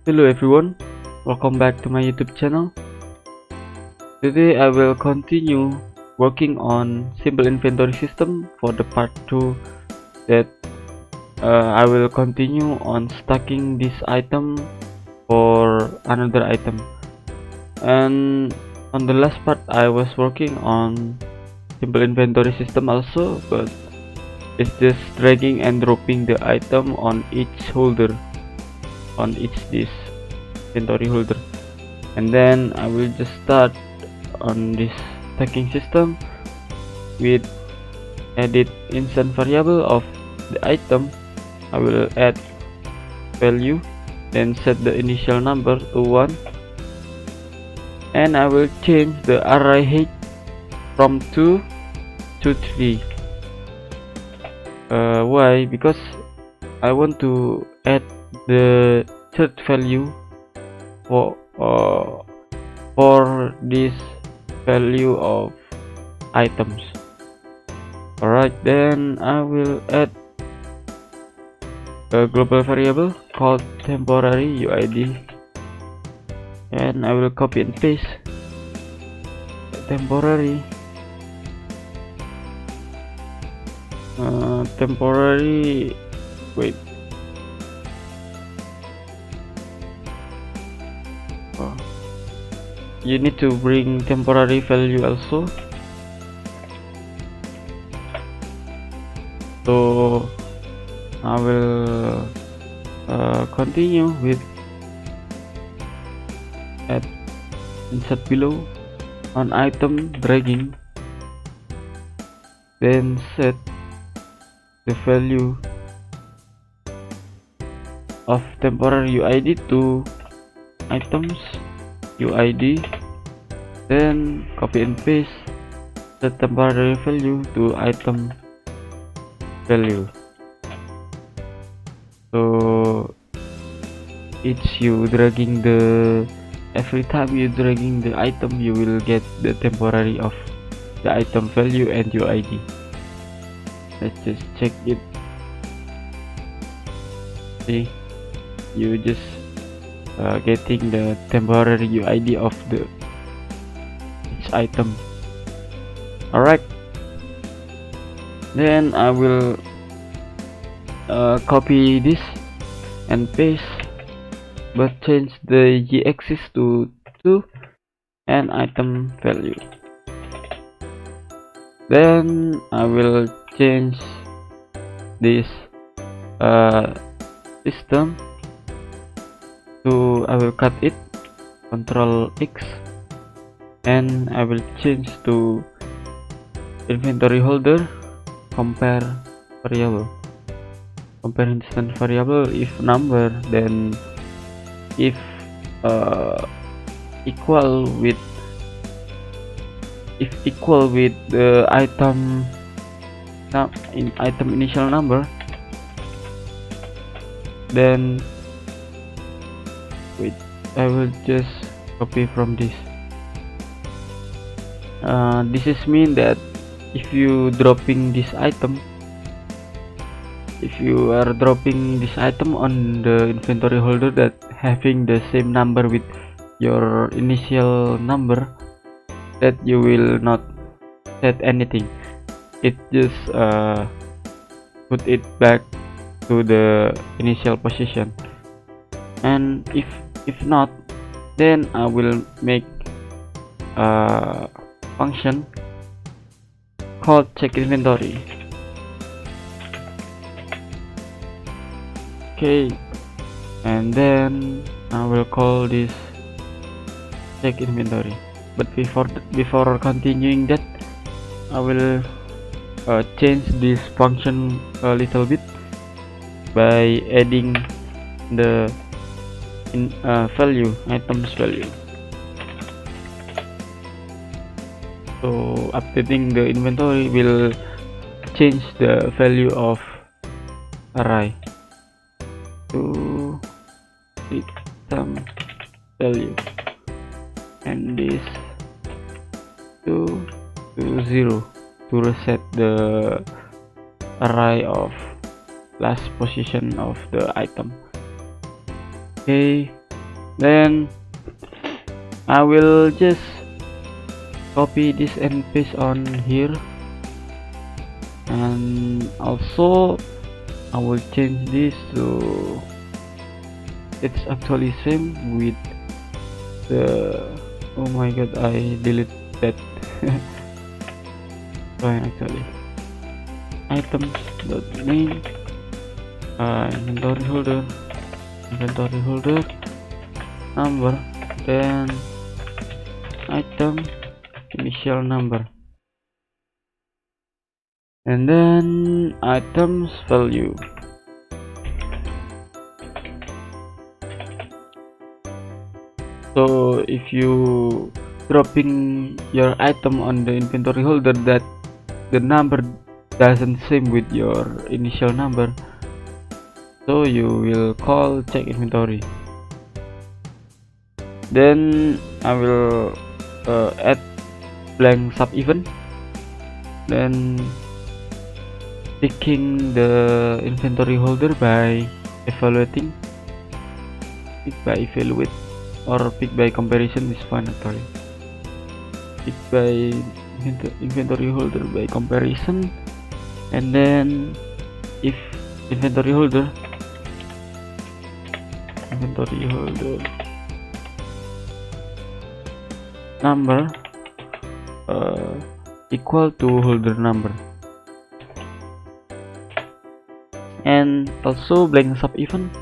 Hello everyone, welcome back to my YouTube channel. Today I will continue working on simple inventory system for the part 2 that I will continue on stacking this item for another item. And on the last part I was working on simple inventory system also, but it's just dragging and dropping the item on each holder, on each this inventory holder, and then I will just start on this stacking system with edit instant variable of the item. I will add value, then set the initial number to 1, and I will change the array height from 2 to 3. Why? Because I want to add the third value for this value of items. Alright, then I will add a global variable called temporary UID, and I will copy and paste temporary wait, you need to bring temporary value also. So I will continue with add insert below on item dragging, then set the value of temporary UID to items UID, then copy and paste the temporary value to item value. So each you dragging every time you dragging the item, you will get the temporary of the item value and UID. Let's just check it. See, you just getting the temporary UID of each item. Alright, then I will copy this and paste, but change the y-axis to 2 and item value. Then I will change this system to, I will cut it, Ctrl X, and I will change to inventory holder compare variable. Compare instant variable if number, then if equal with the item in item initial number, then wait, I will just copy from this. This is mean that if you dropping this item, if you are dropping this item on the inventory holder that having the same number with your initial number, that you will not set anything. It just put it back to the initial position. And if not, then I will make a function called check inventory. Okay, and then I will call this check inventory. But before continuing that, I will change this function a little bit by adding the value, items value. So updating the inventory will change the value of array to item value, and this to 0 to reset the array of last position of the item. Okay, Then I will just copy this and paste on here, and also I will change this to it's actually same with the oh my god, I delete that. Fine, actually items dot name, inventory holder number, then item initial number, and then items value. So if you dropping your item on the inventory holder that the number doesn't same with your initial number, so you will call check inventory. Then I will add blank sub event, then picking the inventory holder by evaluate or pick by comparison is fine actually. Pick by inventory holder by comparison, and then if inventory holder number equal to holder number, and also blank sub event,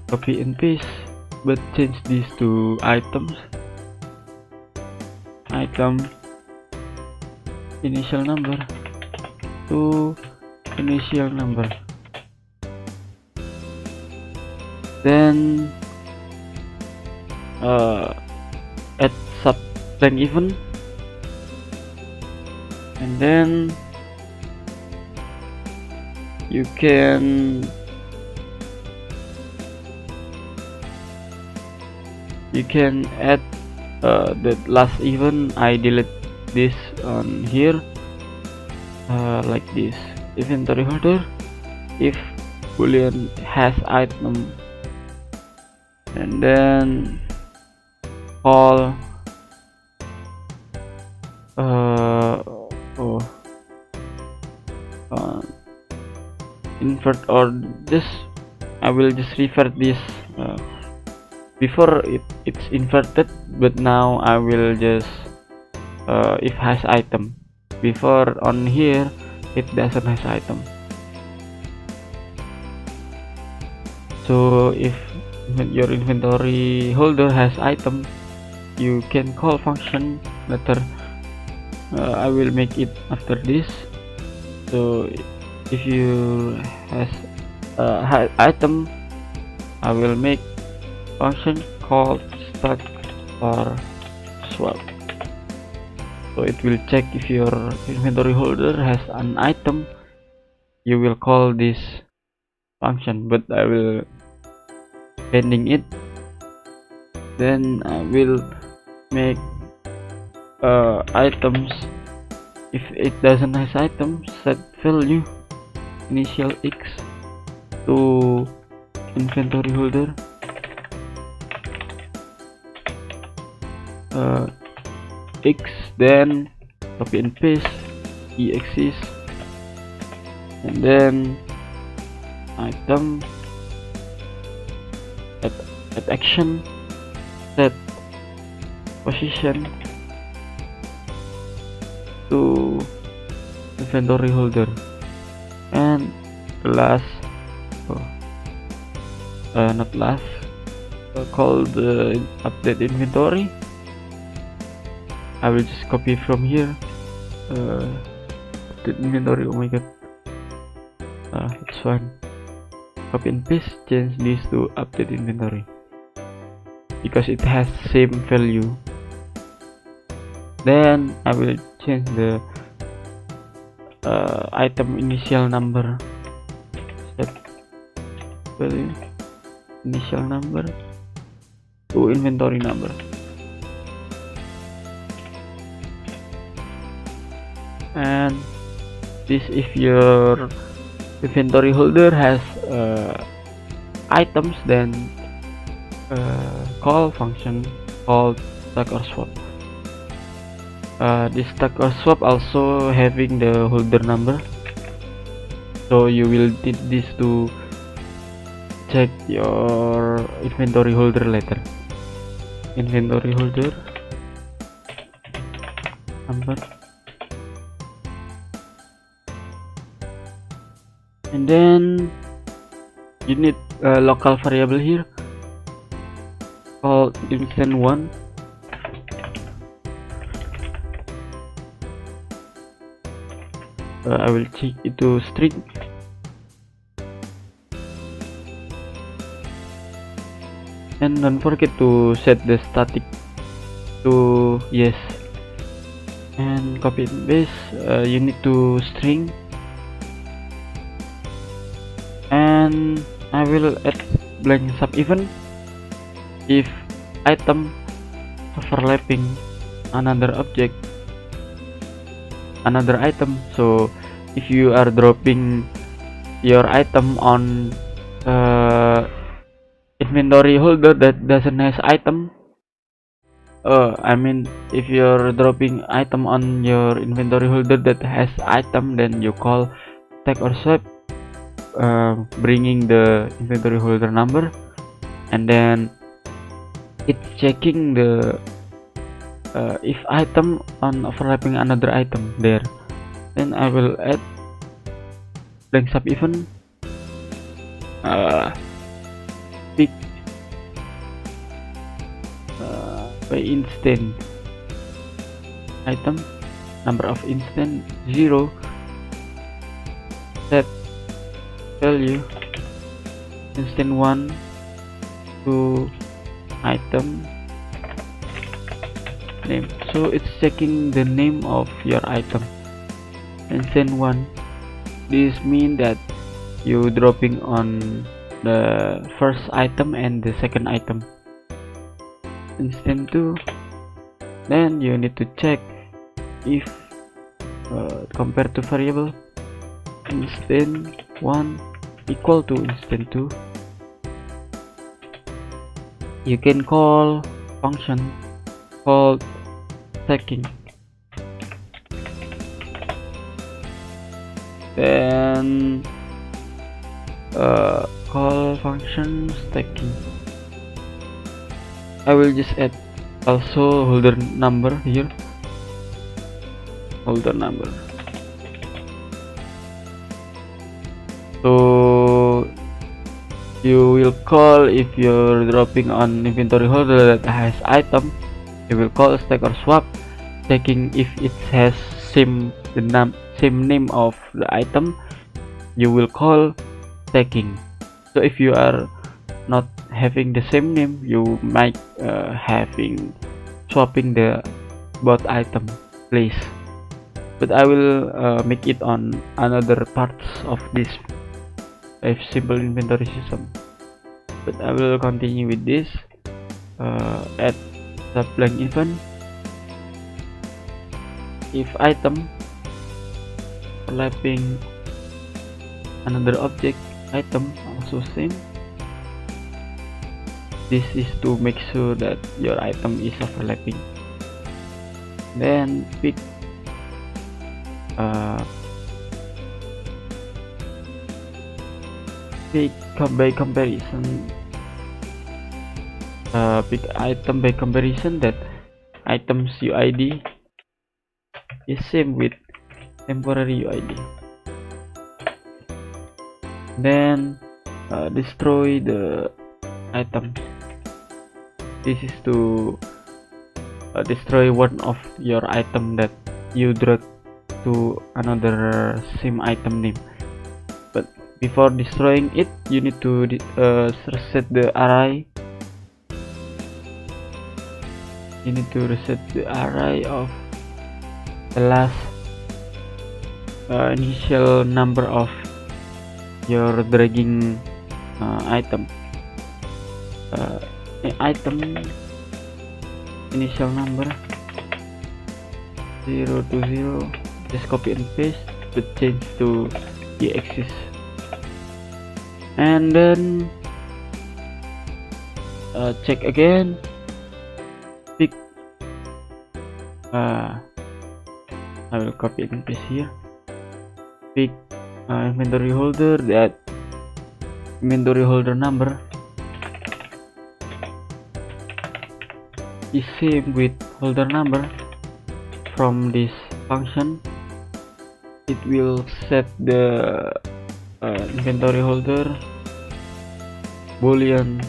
copy and paste, but change this to item initial number to initial number. Then add sub blank event, and then you can add the last event. I delete this on here, like this: inventory holder if boolean has item, and then call invert, or just I will just revert this. Before it's inverted, but now I will just if has item. Before on here it doesn't has item. So if your inventory holder has item, you can call function later. I will make it after this. So if you has item, I will make function called stack or swap. So it will check if your inventory holder has an item. You will call this function, but I will pending it. Then I will make items. If it doesn't has item, set value initial x to inventory holder x, then copy and paste exist, and then item at action, set position to inventory holder, and last not last, call the update inventory. I will just copy from here, update inventory. Oh my god, it's fine. Copy and paste, change this to update inventory because it has same value. Then I will change the item initial number, set value initial number to inventory number. And this if your inventory holder has items, then call function called stack or swap. This stack or swap also having the holder number, so you will need this to check your inventory holder later. Inventory holder number, and then you need a local variable here called instance1. I will check it to string, and don't forget to set the static to yes, and copy and paste. You need to string, and I will add blank sub even if item overlapping another object, another item. So if you are dropping your item on inventory holder that doesn't has item, I mean if you're dropping item on your inventory holder that has item, then you call stack or swap, bringing the inventory holder number, and then it's checking the if item on overlapping another item there. Then I will add blank sub even pick by instant item, number of instant 0, set value instant1 to item name. So it's checking the name of your item. Instant1, this means that you dropping on the first item and the second item. Instant2, then you need to check if compared to variable instant1 equal to instant2, you can call function called stacking, then call function stacking. I will just add also holder number here, holder number. So you will call if you're dropping on inventory holder that has item, you will call stack or swap, checking if it has same name of the item, you will call stacking. So if you are not having the same name, you might having swapping the both item place, but I will make it on another parts of this simple inventory system. But I will continue with this. Add sub blank even if item overlapping another object, item also same. This is to make sure that your item is overlapping. Then pick by comparison, pick item by comparison that items UID is same with temporary UID. Then destroy the items. This is to destroy one of your item that you drag to another same item name. But before destroying it, you need to reset the array. You need to reset the array of the last initial number of your dragging item. Item initial number 0 to 0, just copy and paste but change to EXIS, and then check again, pick I will copy and paste here, pick inventory holder, that inventory holder number is same with holder number. From this function it will set the inventory holder boolean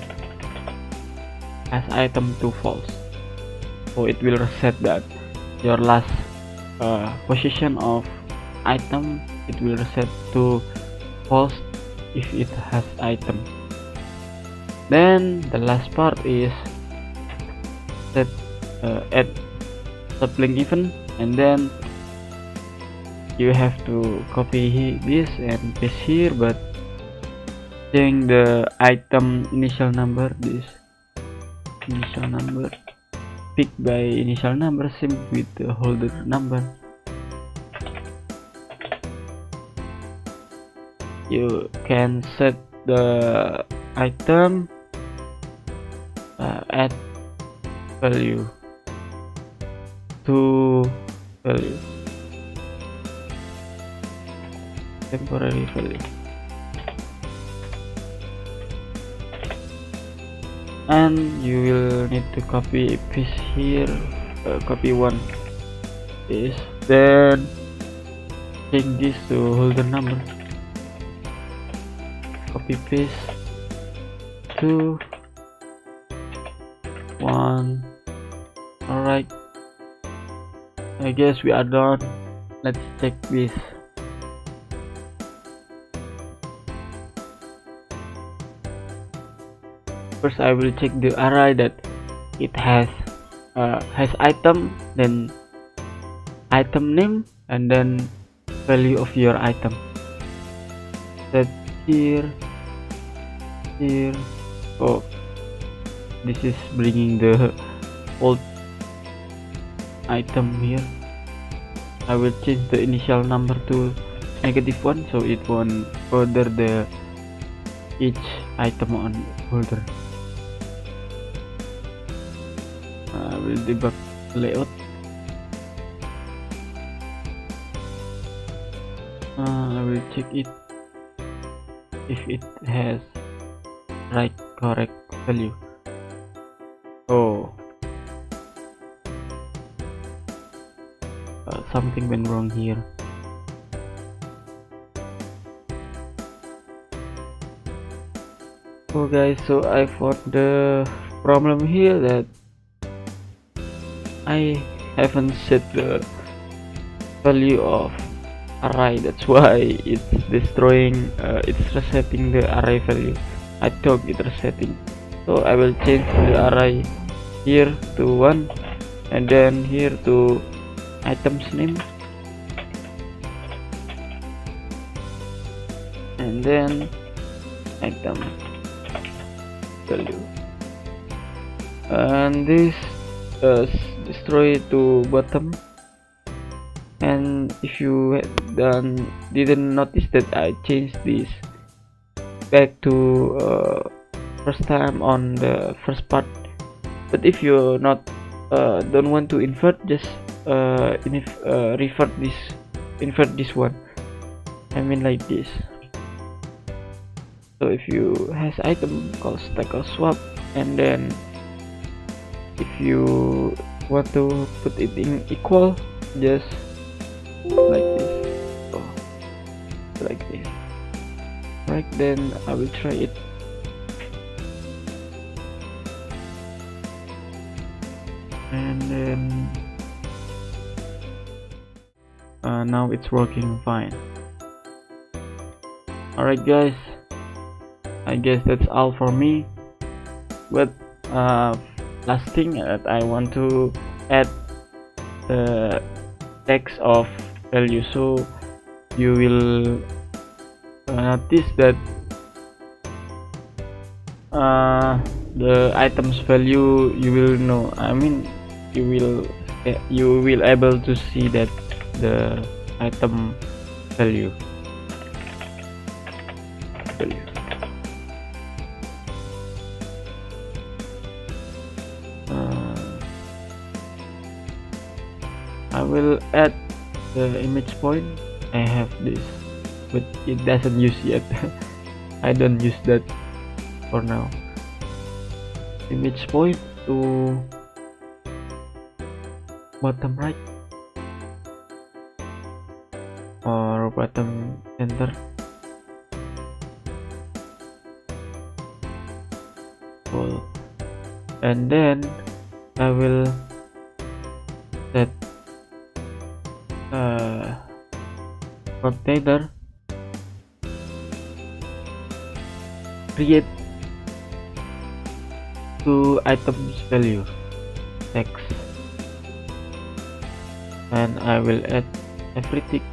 as item to false, so it will reset that your last position of item, it will reset to false if it has item. Then the last part is set add sublink event, and then you have to copy this and paste here, but change the item initial number, this initial number pick by initial number, same with the holder number. You can set the item add value to value, temporary value, and you will need to copy paste here, copy one is, then change this to holder number, copy paste 2 1. Alright, I guess we are done. Let's check this. First I will check the array that it has item, then item name, and then value of your item. Set here. Oh, this is bringing the old item here. I will change the initial number to -1, so it won't bother the each item on holder. I will debug layout. I will check it if it has correct value. Oh, something went wrong here. Oh guys, so I found the problem here that I haven't set the value of array, that's why it's destroying, it's resetting the array value. I thought it resetting, so I will change the array here to 1, and then here to items name, and then item value, and this destroy to bottom. And if you didn't notice that I changed this back to first time on the first part, but if you don't want to invert, just invert this one, I mean like this. So if you has item called stack or swap, and then if you want to put it in equal, just like this. Oh, like this. Right, then I will try it. And then now it's working fine. Alright guys, I guess that's all for me, but last thing that I want to add the text of value, so you will notice that the items value, you will know, I mean you will able to see that the item value. I will add the image point. I have this, but it doesn't use yet. I don't use that for now. Image point to bottom right or bottom center. Cool. And then I will set container, create to items value text, and I will add everything.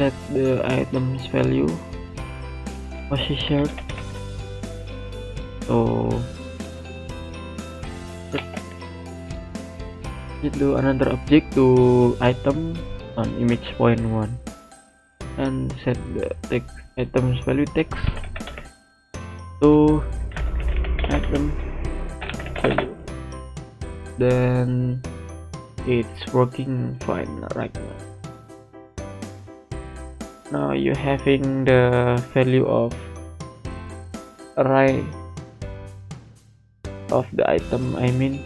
Set the items value position, so do another object to item on image point 1 and set the text items value text to item value. Then it's working fine right now. Now you're having the value of array of the item, I mean.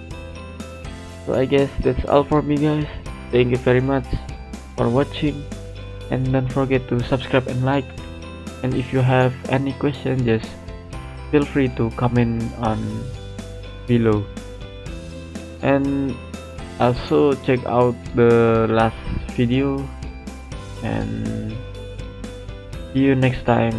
So I guess that's all for me, guys. Thank you very much for watching, and don't forget to subscribe and like. And if you have any question, just feel free to comment on below. And also check out the last video, and see you next time.